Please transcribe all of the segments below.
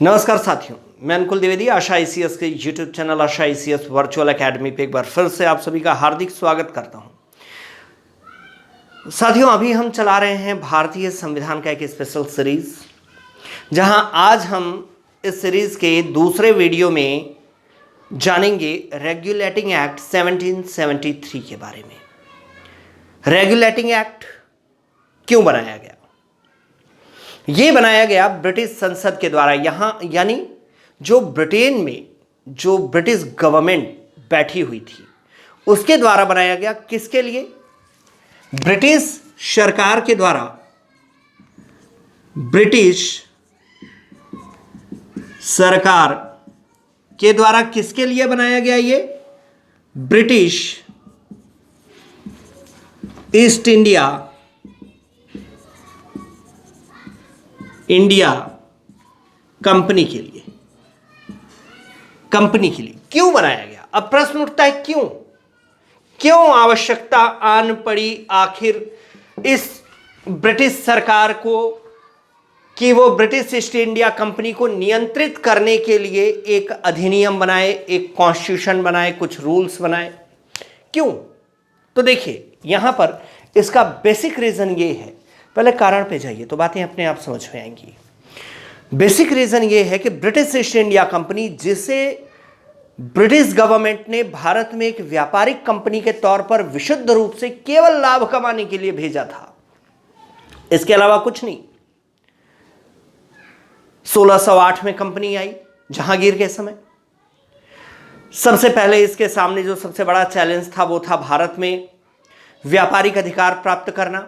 नमस्कार साथियों, मैं अनुकुल द्विवेदी आशा आईसीएस के यूट्यूब चैनल आशा आईसीएस वर्चुअल एकेडमी पे एक बार फिर से आप सभी का हार्दिक स्वागत करता हूं। साथियों, अभी हम चला रहे हैं भारतीय संविधान का एक स्पेशल सीरीज, जहां आज हम इस सीरीज के दूसरे वीडियो में जानेंगे रेगुलेटिंग एक्ट 1773 के बारे में। रेगुलेटिंग एक्ट क्यों बनाया गया? ये बनाया गया ब्रिटिश संसद के द्वारा। यहां यानी जो ब्रिटेन में जो ब्रिटिश गवर्नमेंट बैठी हुई थी उसके द्वारा बनाया गया। किसके लिए? ब्रिटिश सरकार के द्वारा। ब्रिटिश सरकार के द्वारा किसके लिए बनाया गया? ये ब्रिटिश ईस्ट इंडिया कंपनी के लिए। क्यों बनाया गया? अब प्रश्न उठता है क्यों आवश्यकता आन पड़ी आखिर इस ब्रिटिश सरकार को कि वो ब्रिटिश ईस्ट इंडिया कंपनी को नियंत्रित करने के लिए एक अधिनियम बनाए, एक कॉन्स्टिट्यूशन बनाए, कुछ रूल्स बनाए। क्यों? तो देखिए, यहां पर इसका बेसिक रीजन ये है। पहले कारण पे जाइए तो बातें अपने आप समझ में आएंगी। बेसिक रीजन ये है कि ब्रिटिश ईस्ट इंडिया कंपनी, जिसे ब्रिटिश गवर्नमेंट ने भारत में एक व्यापारिक कंपनी के तौर पर विशुद्ध रूप से केवल लाभ कमाने के लिए भेजा था, इसके अलावा कुछ नहीं। 1608 में कंपनी आई जहांगीर के समय। सबसे पहले इसके सामने जो सबसे बड़ा चैलेंज था वो था भारत में व्यापारिक अधिकार प्राप्त करना,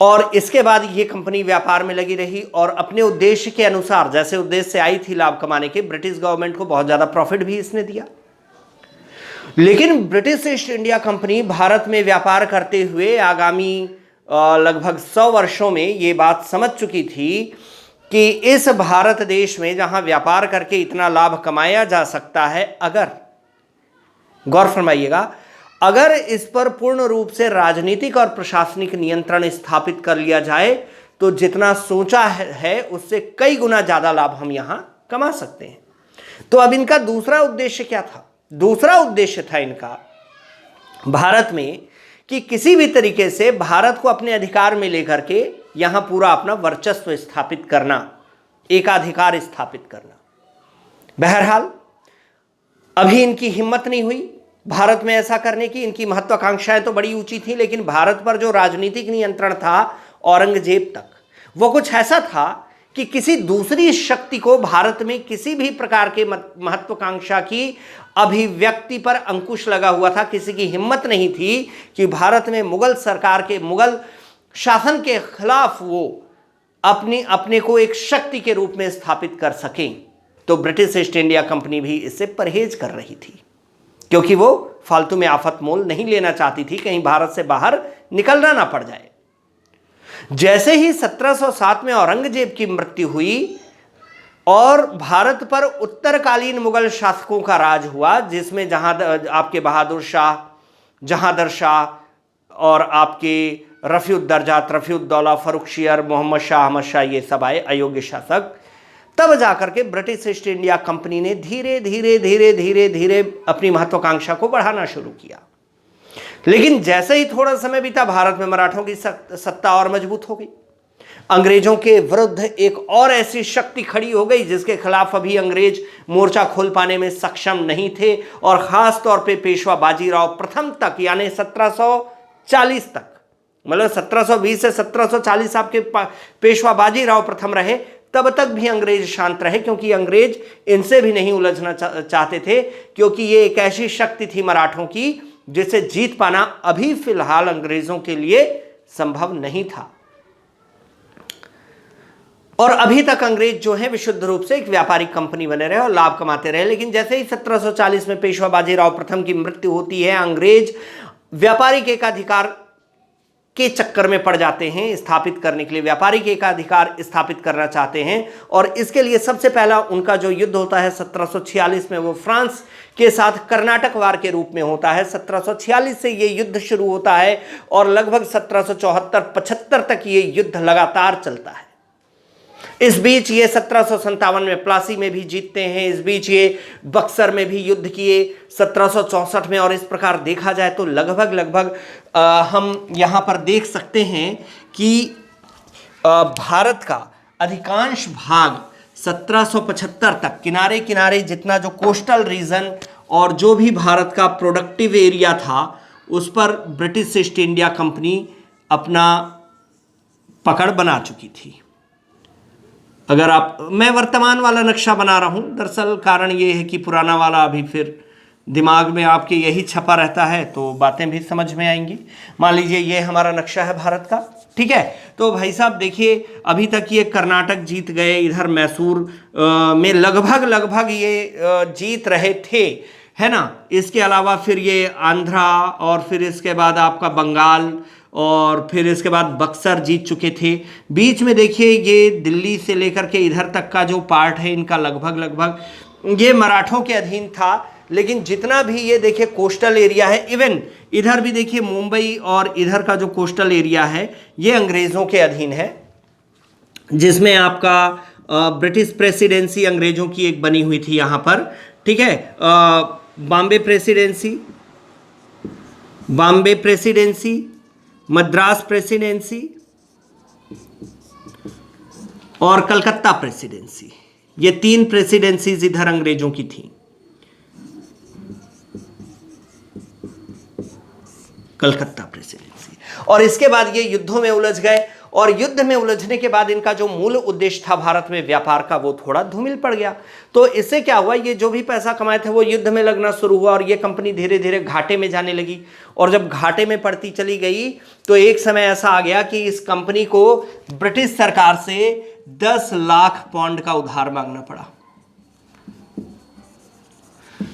और इसके बाद ये कंपनी व्यापार में लगी रही और अपने उद्देश्य के अनुसार, जैसे उद्देश्य से आई थी लाभ कमाने के, ब्रिटिश गवर्नमेंट को बहुत ज्यादा प्रॉफिट भी इसने दिया। लेकिन British east India company Bharat में व्यापार करते हुए आगामी लगभग 100 वर्षों में ये बात समझ चुकी थी कि इस भारत देश में जहां व्यापार करके इतना लाभ कमाया जा सकता है, अगर, गौर फरमाइएगा, अगर इस पर पूर्ण रूप से राजनीतिक और प्रशासनिक नियंत्रण स्थापित कर लिया जाए तो जितना सोचा है उससे कई गुना ज्यादा लाभ हम यहां कमा सकते हैं। तो अब इनका दूसरा उद्देश्य क्या था? दूसरा उद्देश्य था इनका भारत में कि किसी भी तरीके से भारत को अपने अधिकार में लेकर के यहां पूरा अपना वर्चस्व स्थापित करना, एकाधिकार स्थापित करना। बहरहाल अभी इनकी हिम्मत नहीं हुई भारत में ऐसा करने की। इनकी महत्वाकांक्षाएं तो बड़ी ऊंची थी, लेकिन भारत पर जो राजनीतिक नियंत्रण था औरंगजेब तक, वो कुछ ऐसा था कि किसी दूसरी शक्ति को भारत में किसी भी प्रकार के महत्वाकांक्षा की अभिव्यक्ति पर अंकुश लगा हुआ था। किसी की हिम्मत नहीं थी कि भारत में मुगल सरकार के, मुगल शासन के खिलाफ वो अपने को एक शक्ति के रूप में स्थापित कर सकें। तो ब्रिटिश ईस्ट इंडिया कंपनी भी इससे परहेज कर रही थी, क्योंकि वो फालतू में आफत मोल नहीं लेना चाहती थी, कहीं भारत से बाहर निकलना ना पड़ जाए। जैसे ही 1707 में औरंगजेब की मृत्यु हुई और भारत पर उत्तरकालीन मुगल शासकों का राज हुआ, जिसमें आपके बहादुर शाह, जहांदर शाह और आपके रफीउद्दर्जात, रफीउद्दौला, फर्रुखशियर, मोहम्मद शाह, अहमद शाह, ये सब आए अयोग्य शासक। तब जाकर के ब्रिटिश ईस्ट इंडिया कंपनी ने धीरे धीरे अपनी महत्वाकांक्षा को बढ़ाना शुरू किया। लेकिन जैसे ही थोड़ा समय बीता, भारत में मराठों की सत्ता और मजबूत हो गई। अंग्रेजों के विरुद्ध एक और ऐसी शक्ति खड़ी हो गई जिसके खिलाफ अभी अंग्रेज मोर्चा खोल पाने में सक्षम नहीं थे, और खास तौर पे पेशवा बाजीराव प्रथम तक, यानी 1740 तक, मतलब 1720 से 1740 आपके पेशवा बाजीराव प्रथम रहे। तब तक भी अंग्रेज शांत रहे, क्योंकि अंग्रेज इनसे भी नहीं उलझना चाहते थे, क्योंकि ये एक ऐसी शक्ति थी मराठों की जिसे जीत पाना अभी फिलहाल अंग्रेजों के लिए संभव नहीं था। और अभी तक अंग्रेज जो है विशुद्ध रूप से एक व्यापारिक कंपनी बने रहे और लाभ कमाते रहे। लेकिन जैसे ही 1740 में पेशवा बाजीराव प्रथम की मृत्यु होती है, अंग्रेज व्यापारिक एकाधिकार के चक्कर में पड़ जाते हैं। स्थापित करने के लिए व्यापारिक एकाधिकार स्थापित करना चाहते हैं, और इसके लिए सबसे पहला उनका जो युद्ध होता है 1746 में, वो फ्रांस के साथ कर्नाटक वार के रूप में होता है। 1746 से ये युद्ध शुरू होता है और लगभग 1774-75 तक ये युद्ध लगातार चलता है। इस बीच ये 1757 में प्लासी में भी जीतते हैं, इस बीच ये बक्सर में भी युद्ध किए 1764 में। और इस प्रकार देखा जाए तो लगभग हम यहाँ पर देख सकते हैं कि भारत का अधिकांश भाग 1775 तक किनारे किनारे जितना जो कोस्टल रीजन और जो भी भारत का प्रोडक्टिव एरिया था उस पर ब्रिटिश ईस्ट इंडिया कंपनी अपना पकड़ बना चुकी थी। अगर मैं वर्तमान वाला नक्शा बना रहा हूं, दरअसल कारण ये है कि पुराना वाला अभी फिर दिमाग में आपके यही छपा रहता है तो बातें भी समझ में आएंगी। मान लीजिए ये हमारा नक्शा है भारत का, ठीक है। तो भाई साहब देखिए, अभी तक ये कर्नाटक जीत गए, इधर मैसूर में लगभग ये जीत रहे थे, है ना। इसके अलावा फिर ये आंध्रा और फिर इसके बाद आपका बंगाल और फिर इसके बाद बक्सर जीत चुके थे। बीच में देखिए ये दिल्ली से लेकर के इधर तक का जो पार्ट है इनका लगभग ये मराठों के अधीन था। लेकिन जितना भी ये देखिए कोस्टल एरिया है, इवन इधर भी देखिए मुंबई और इधर का जो कोस्टल एरिया है ये अंग्रेज़ों के अधीन है, जिसमें आपका ब्रिटिश प्रेसिडेंसी अंग्रेज़ों की एक बनी हुई थी यहाँ पर, ठीक है। बॉम्बे प्रेसिडेंसी, मद्रास प्रेसिडेंसी और कलकत्ता प्रेसिडेंसी, ये 3 प्रेसिडेंसीज इधर अंग्रेजों की थी। कलकत्ता प्रेसिडेंसी। और इसके बाद ये युद्धों में उलझ गए और युद्ध में उलझने के बाद इनका जो मूल उद्देश्य था भारत में व्यापार का वो थोड़ा धूमिल पड़ गया। तो इससे क्या हुआ, ये जो भी पैसा कमाए थे वो युद्ध में लगना शुरू हुआ और ये कंपनी धीरे धीरे घाटे में जाने लगी। और जब घाटे में पड़ती चली गई तो एक समय ऐसा आ गया कि इस कंपनी को ब्रिटिश सरकार से 10 लाख पाउंड का उधार मांगना पड़ा।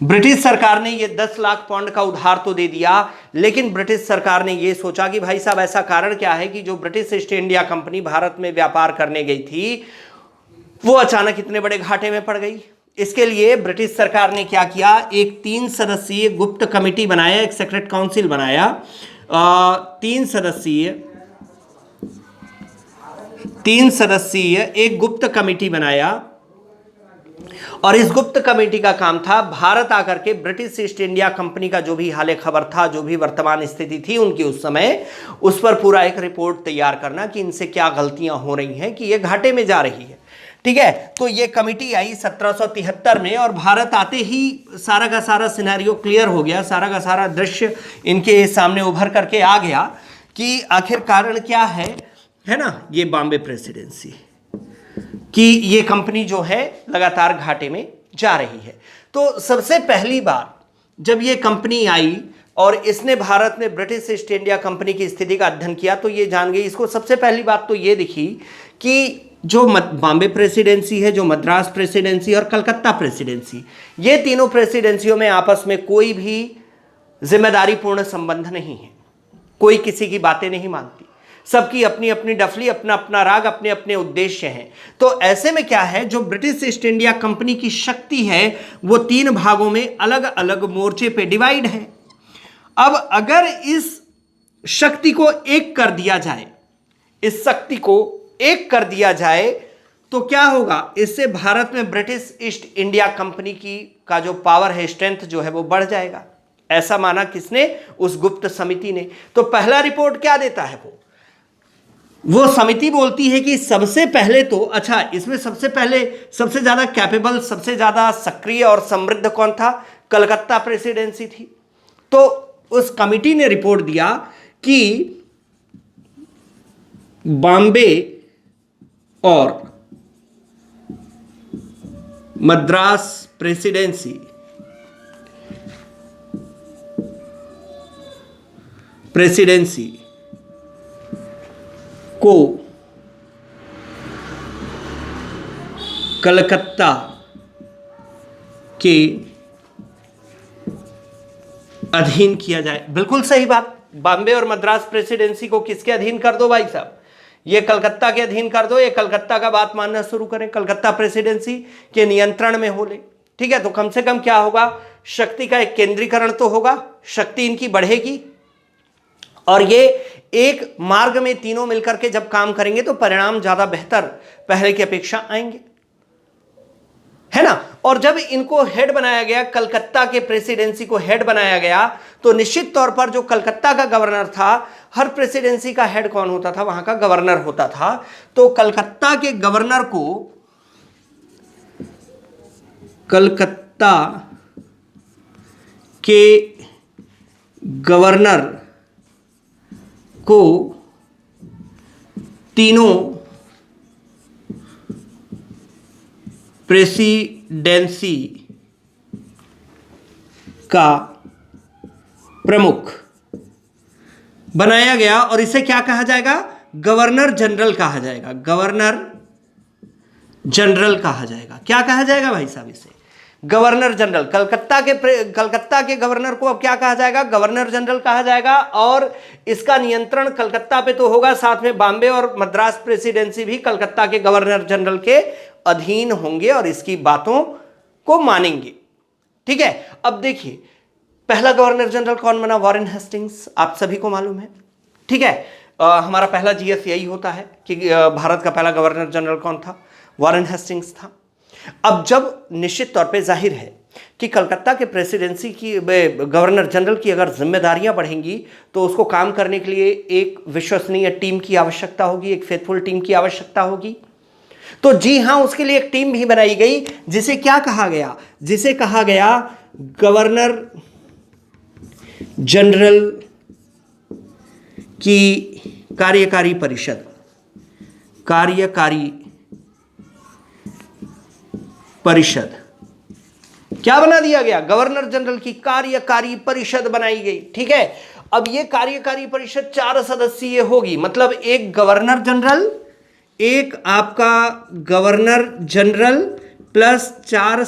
ब्रिटिश सरकार ने ये 10 लाख पाउंड का उधार तो दे दिया, लेकिन ब्रिटिश सरकार ने ये सोचा कि भाई साहब ऐसा कारण क्या है कि जो British east India company Bharat में व्यापार करने गई थी वो अचानक इतने बड़े घाटे में पड़ गई। इसके लिए ब्रिटिश सरकार ने क्या किया, एक 3 सदस्यीय गुप्त कमेटी बनाया, एक सेक्रेट काउंसिल बनाया। 3 सदस्यीय एक गुप्त कमेटी बनाया और इस गुप्त कमेटी का काम था भारत आकर के ब्रिटिश ईस्ट इंडिया कंपनी का जो भी हाल खबर था, जो भी वर्तमान स्थिति थी उनकी उस समय, उस पर पूरा एक रिपोर्ट तैयार करना कि इनसे क्या गलतियां हो रही हैं कि ये घाटे में जा रही है, ठीक है। तो ये कमेटी आई 1773 में और भारत आते ही सारा का सारा सिनेरियो क्लियर हो गया, सारा का सारा दृश्य इनके सामने उभर करके आ गया कि आखिर कारण क्या है ना। ये बॉम्बे प्रेसिडेंसी कि ये कंपनी जो है लगातार घाटे में जा रही है। तो सबसे पहली बार जब ये कंपनी आई और इसने भारत में ब्रिटिश ईस्ट इंडिया कंपनी की स्थिति का अध्ययन किया तो ये जान गई, इसको सबसे पहली बात तो ये दिखी कि जो बॉम्बे प्रेसिडेंसी है, जो मद्रास प्रेसिडेंसी और कलकत्ता प्रेसिडेंसी, ये तीनों प्रेसिडेंसियों में आपस में कोई भी जिम्मेदारीपूर्ण संबंध नहीं है, कोई किसी की बातें नहीं मानती, सबकी अपनी अपनी डफली, अपना अपना राग, अपने अपने उद्देश्य हैं। तो ऐसे में क्या है, जो ब्रिटिश ईस्ट इंडिया कंपनी की शक्ति है वो 3 भागों में अलग अलग मोर्चे पे डिवाइड है। अब अगर इस शक्ति को एक कर दिया जाए, इस शक्ति को एक कर दिया जाए तो क्या होगा, इससे भारत में ब्रिटिश ईस्ट इंडिया कंपनी की का जो पावर है, स्ट्रेंथ जो है वो बढ़ जाएगा। ऐसा माना किसने, उस गुप्त समिति ने। तो पहला रिपोर्ट क्या देता है, वो समिति बोलती है कि सबसे पहले तो अच्छा, इसमें सबसे पहले सबसे ज्यादा कैपेबल, सबसे ज्यादा सक्रिय और समृद्ध कौन था, कलकत्ता प्रेसिडेंसी थी। तो उस कमिटी ने रिपोर्ट दिया कि बॉम्बे और मद्रास प्रेसिडेंसी को कलकत्ता के अधीन किया जाए। बिल्कुल सही बात, बॉम्बे और मद्रास प्रेसिडेंसी को किसके अधीन कर दो भाई साहब, ये कलकत्ता के अधीन कर दो, ये कलकत्ता का बात मानना शुरू करें, कलकत्ता प्रेसिडेंसी के नियंत्रण में हो ले, ठीक है। तो कम से कम क्या होगा, शक्ति का एक केंद्रीकरण तो होगा, शक्ति इनकी बढ़ेगी और ये एक मार्ग में तीनों मिलकर के जब काम करेंगे तो परिणाम ज्यादा बेहतर पहले की अपेक्षा आएंगे, है ना। और जब इनको हेड बनाया गया, कलकत्ता के प्रेसिडेंसी को हेड बनाया गया, तो निश्चित तौर पर जो कलकत्ता का गवर्नर था, हर प्रेसिडेंसी का हेड कौन होता था, वहां का गवर्नर होता था। तो कलकत्ता के गवर्नर को, कलकत्ता के गवर्नर को तीनों प्रेसिडेंसी का प्रमुख बनाया गया और इसे क्या कहा जाएगा, गवर्नर जनरल कहा जाएगा। गवर्नर जनरल कहा जाएगा। क्या कहा जाएगा भाई साहब, इसे गवर्नर जनरल। कलकत्ता के गवर्नर को अब क्या कहा जाएगा, गवर्नर जनरल कहा जाएगा। और इसका नियंत्रण कलकत्ता पे तो होगा, साथ में बॉम्बे और मद्रास प्रेसिडेंसी भी कलकत्ता के गवर्नर जनरल के अधीन होंगे और इसकी बातों को मानेंगे। ठीक है, अब देखिए पहला गवर्नर जनरल कौन बना, वॉरेन हेस्टिंग्स, आप सभी को मालूम है। ठीक है, हमारा पहला जीएस यही होता है कि भारत का पहला गवर्नर जनरल कौन था, वॉरेन हेस्टिंग्स था। अब जब निश्चित तौर पे जाहिर है कि कलकत्ता के प्रेसिडेंसी की, गवर्नर जनरल की अगर जिम्मेदारियां बढ़ेंगी तो उसको काम करने के लिए एक विश्वसनीय टीम की आवश्यकता होगी, एक फेथफुल टीम की आवश्यकता होगी। तो जी हां, उसके लिए एक टीम भी बनाई गई जिसे क्या कहा गया, जिसे कहा गया गवर्नर जनरल की कार्यकारी परिषद। कार्यकारी परिषद क्या बना दिया गया, गवर्नर जनरल की कार्यकारी परिषद बनाई गई। ठीक है, अब ये कार्यकारी परिषद 4 सदस्यीय होगी, मतलब एक गवर्नर जनरल, एक आपका गवर्नर जनरल प्लस 4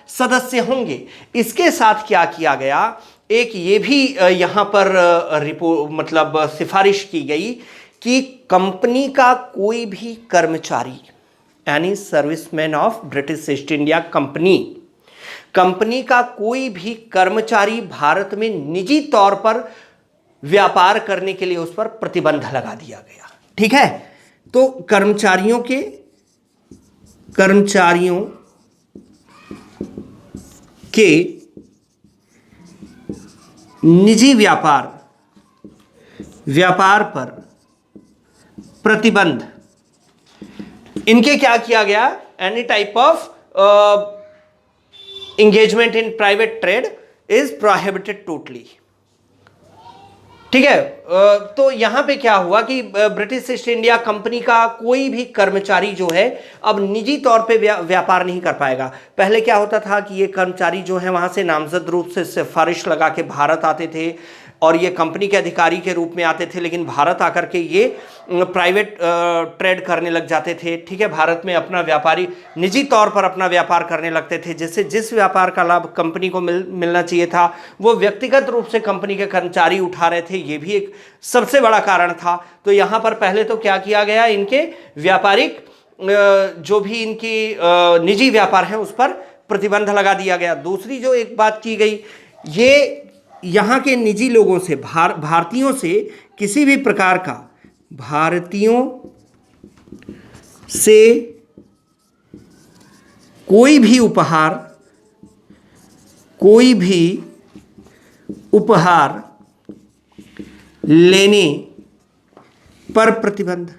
सदस्य होंगे। इसके साथ क्या किया गया, एक ये भी यहां पर रिपोर्ट मतलब सिफारिश की गई कि कंपनी का कोई भी कर्मचारी, यानी serviceman of British east India company का कोई भी कर्मचारी भारत में निजी तौर पर व्यापार करने के लिए उस पर प्रतिबंध लगा दिया गया। ठीक है, तो कर्मचारियों के निजी व्यापार पर प्रतिबंध, इनके क्या किया गया, any type of engagement in private trade is prohibited totally. ठीक है, तो यहां पे क्या हुआ कि ब्रिटिश ईस्ट इंडिया कंपनी का कोई भी कर्मचारी जो है अब निजी तौर पे व्यापार नहीं कर पाएगा। पहले क्या होता था कि ये कर्मचारी जो है वहां से नामजद रूप से सिफारिश लगा के भारत आते थे और ये कंपनी के अधिकारी के रूप में आते थे, लेकिन भारत आकर के ये प्राइवेट ट्रेड करने लग जाते थे। ठीक है, भारत में अपना व्यापारी निजी तौर पर अपना व्यापार करने लगते थे, जिससे जिस व्यापार का लाभ कंपनी को मिलना चाहिए था वो व्यक्तिगत रूप से कंपनी के कर्मचारी उठा रहे थे। ये भी एक सबसे बड़ा कारण था। तो यहाँ पर पहले तो क्या किया गया, इनके व्यापारिक जो भी इनकी निजी व्यापार है उस पर प्रतिबंध लगा दिया गया। दूसरी जो एक बात की गई, ये यहाँ के निजी लोगों से, भारतीयों से किसी भी प्रकार का, भारतीयों से कोई भी उपहार लेने पर प्रतिबंध।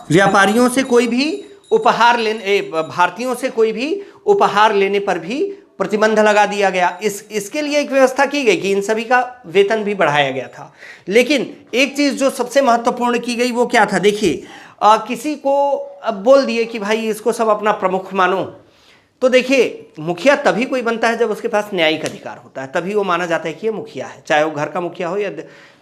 व्यापारियों से कोई भी उपहार लेने, भारतीयों से कोई भी उपहार लेने पर भी प्रतिबंध लगा दिया गया। इसके लिए एक व्यवस्था की गई कि इन सभी का वेतन भी बढ़ाया गया था। लेकिन एक चीज जो सबसे महत्वपूर्ण की गई वो क्या था, देखिए किसी को अब बोल दिए कि भाई इसको सब अपना प्रमुख मानो, तो देखिए मुखिया तभी कोई बनता है जब उसके पास न्यायिक अधिकार होता है, तभी वो माना जाता है कि ये मुखिया है, चाहे वो घर का मुखिया हो या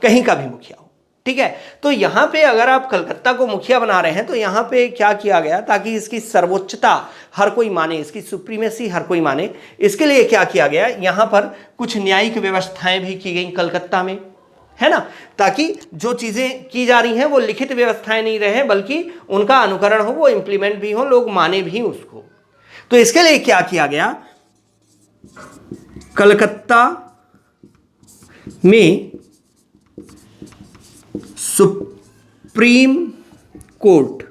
कहीं का भी मुखिया हो। ठीक है, तो यहाँ पे अगर आप कलकत्ता को मुखिया बना रहे हैं तो यहाँ पे क्या किया गया, ताकि इसकी सर्वोच्चता हर कोई माने, इसकी सुप्रीमेसी हर कोई माने, इसके लिए क्या किया गया, यहाँ पर कुछ न्यायिक व्यवस्थाएं भी की गई कलकत्ता में, है ना, ताकि जो चीज़ें की जा रही हैं वो लिखित व्यवस्थाएं नहीं रहे बल्कि उनका अनुकरण हो, वो इंप्लीमेंट भी हो, लोग माने भी उसको। तो इसके लिए क्या किया गया, कलकत्ता में सुप्रीम कोर्ट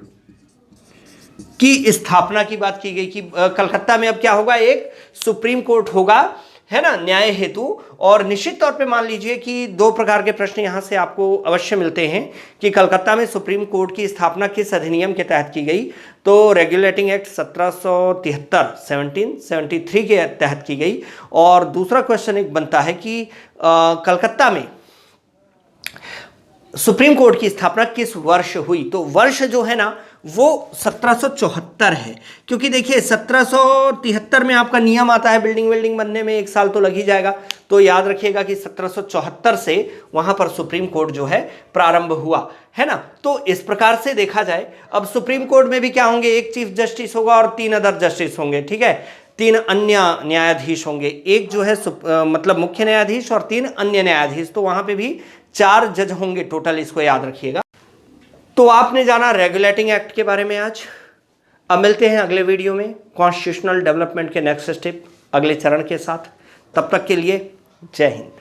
की स्थापना की बात की गई कि कलकत्ता में अब क्या होगा, एक सुप्रीम कोर्ट होगा, है ना, न्याय हेतु। और निश्चित तौर पे मान लीजिए कि दो प्रकार के प्रश्न यहां से आपको अवश्य मिलते हैं कि कलकत्ता में सुप्रीम कोर्ट की स्थापना किस अधिनियम के तहत की गई, तो रेगुलेटिंग एक्ट 1773 के तहत की गई। और दूसरा क्वेश्चन एक बनता है कि कलकत्ता में सुप्रीम कोर्ट की स्थापना किस वर्ष हुई, तो वर्ष जो है ना वो 1774 है, क्योंकि देखिए 1773 में आपका नियम आता है, बिल्डिंग बनने में 1 साल तो लग ही जाएगा। तो याद रखिएगा कि 1774 से वहां पर सुप्रीम कोर्ट जो है प्रारंभ हुआ, है ना। तो इस प्रकार से देखा जाए, अब सुप्रीम कोर्ट में भी क्या होंगे, एक चीफ जस्टिस होगा और 3 अदर जस्टिस होंगे, ठीक है, 3 अन्य न्यायाधीश होंगे, एक जो है मतलब मुख्य न्यायाधीश और 3 अन्य न्यायाधीश, तो वहां पे भी 4 जज होंगे टोटल, इसको याद रखिएगा। तो आपने जाना रेगुलेटिंग एक्ट के बारे में आज। अब मिलते हैं अगले वीडियो में कॉन्स्टिट्यूशनल डेवलपमेंट के नेक्स्ट स्टेप, अगले चरण के साथ। तब तक के लिए जय हिंद।